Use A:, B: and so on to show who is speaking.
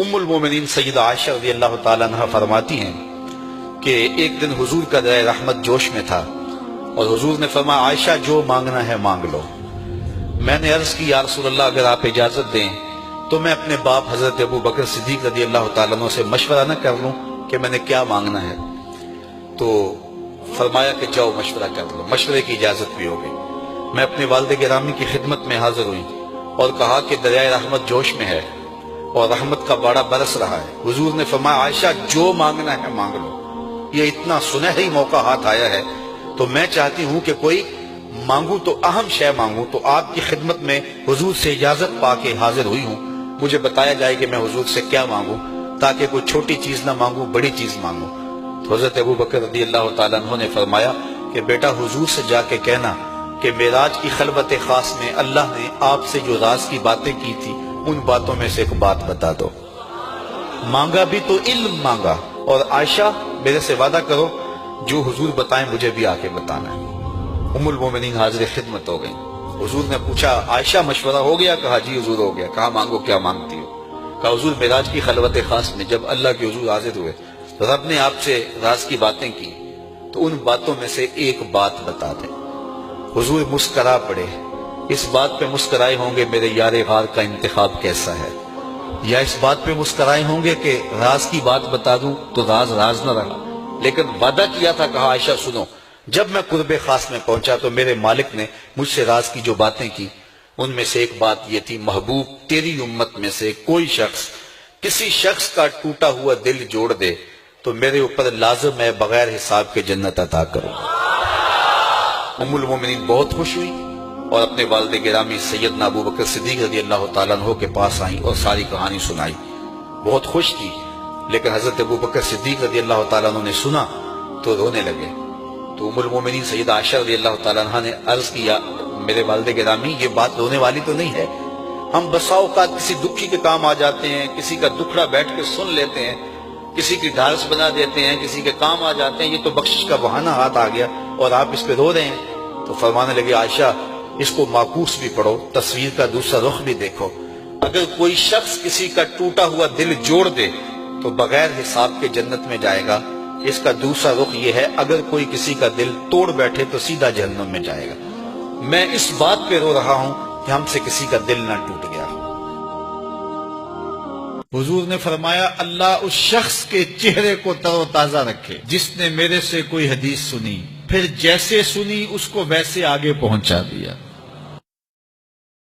A: ام المومنین سیدہ عائشہ رضی اللہ تعالیٰ عنہ فرماتی ہیں کہ ایک دن حضور کا دریا رحمت جوش میں تھا اور حضور نے فرمایا عائشہ جو مانگنا ہے مانگ لو۔ میں نے عرض کی یا رسول اللہ اگر آپ اجازت دیں تو میں اپنے باپ حضرت ابو بکر صدیق رضی اللہ تعالیٰ عنہ سے مشورہ نہ کر لوں کہ میں نے کیا مانگنا ہے؟ تو فرمایا کہ جاؤ مشورہ کر لو، مشورے کی اجازت بھی ہو گئی۔ میں اپنے والد گرامی کی خدمت میں حاضر ہوئی اور کہا کہ دریائے رحمت جوش میں ہے اور رحمت کا باڑا برس رہا ہے۔ حضور نے فرمایا عائشہ جو مانگنا ہے مانگ لو، یہ اتنا سنہری موقع ہاتھ آیا ہے تو میں چاہتی ہوں کہ کوئی مانگوں تو اہم شے مانگوں، تو آپ کی خدمت میں حضور سے اجازت پا کے حاضر ہوئی ہوں، مجھے بتایا جائے کہ میں حضور سے کیا مانگوں تاکہ کوئی چھوٹی چیز نہ مانگوں بڑی چیز مانگوں۔ تو حضرت ابو بکر رضی اللہ تعالیٰ عنہ نے فرمایا کہ بیٹا حضور سے جا کے کہنا کہ معراج کی خلوت خاص میں اللہ نے آپ سے جو راز کی باتیں کی تھی ان باتوں میں سے ایک بات بتا دو۔ مانگا بھی تو علم مانگا، اور عائشہ میرے سے وعدہ کرو جو حضور بتائیں مجھے بھی آ کے بتانا ہے۔ ام المومنین حاضر خدمت ہو گئی۔ حضور نے پوچھا عائشہ مشورہ ہو گیا؟ کہا جی حضور ہو گیا۔ کہا مانگو کیا مانگتی ہو؟ کہا حضور معراج کی خلوت خاص میں جب اللہ کے حضور حاضر ہوئے رب نے آپ سے راز کی باتیں کی تو ان باتوں میں سے ایک بات بتا دیں۔ حضور مسکرا پڑے، اس بات پہ مسکرائے ہوں گے میرے یار غار کا انتخاب کیسا ہے، یا اس بات پہ مسکرائے ہوں گے کہ راز کی بات بتا دوں تو راز راز نہ رہا، لیکن وعدہ کیا تھا۔ کہا عائشہ سنو، جب میں قرب خاص میں پہنچا تو میرے مالک نے مجھ سے راز کی جو باتیں کی ان میں سے ایک بات یہ تھی محبوب تیری امت میں سے کوئی شخص کسی شخص کا ٹوٹا ہوا دل جوڑ دے تو میرے اوپر لازم ہے بغیر حساب کے جنت عطا کروں۔ ام المومنین بہت خوش ہوئی اور اپنے والد گرامی سیدنا ابو بکر صدیق رضی اللہ تعالیٰ عنہ کے پاس آئیں اور ساری کہانی سنائی۔ بہت خوش تھی، لیکن حضرت ابو بکر صدیق رضی اللہ تعالیٰ عنہ نے سنا تو رونے لگے۔ تو ام المومنین سیدہ عائشہ رضی اللہ تعالیٰ عنہ نے عرض کیا میرے والد گرامی یہ بات رونے والی تو نہیں ہے، ہم بسا اوقات کسی دکھی کے کام آ جاتے ہیں، کسی کا دکھڑا بیٹھ کے سن لیتے ہیں، کسی کی ڈھارس بنا دیتے ہیں، کسی کے کام آ جاتے ہیں، یہ تو بخشش کا بہانہ ہاتھ آ گیا اور آپ اس پہ رو رہے ہیں۔ تو فرمانے لگے عائشہ اس کو معکوس بھی پڑھو، تصویر کا دوسرا رخ بھی دیکھو، اگر کوئی شخص کسی کا ٹوٹا ہوا دل جوڑ دے تو بغیر حساب کے جنت میں جائے گا، اس کا دوسرا رخ یہ ہے اگر کوئی کسی کا دل توڑ بیٹھے تو سیدھا جہنم میں جائے گا۔ میں اس بات پہ رو رہا ہوں کہ ہم سے کسی کا دل نہ ٹوٹ گیا۔ حضور نے فرمایا اللہ اس شخص کے چہرے کو تر و تازہ رکھے جس نے میرے سے کوئی حدیث سنی، پھر جیسے سنی اس کو ویسے آگے پہنچا دیا۔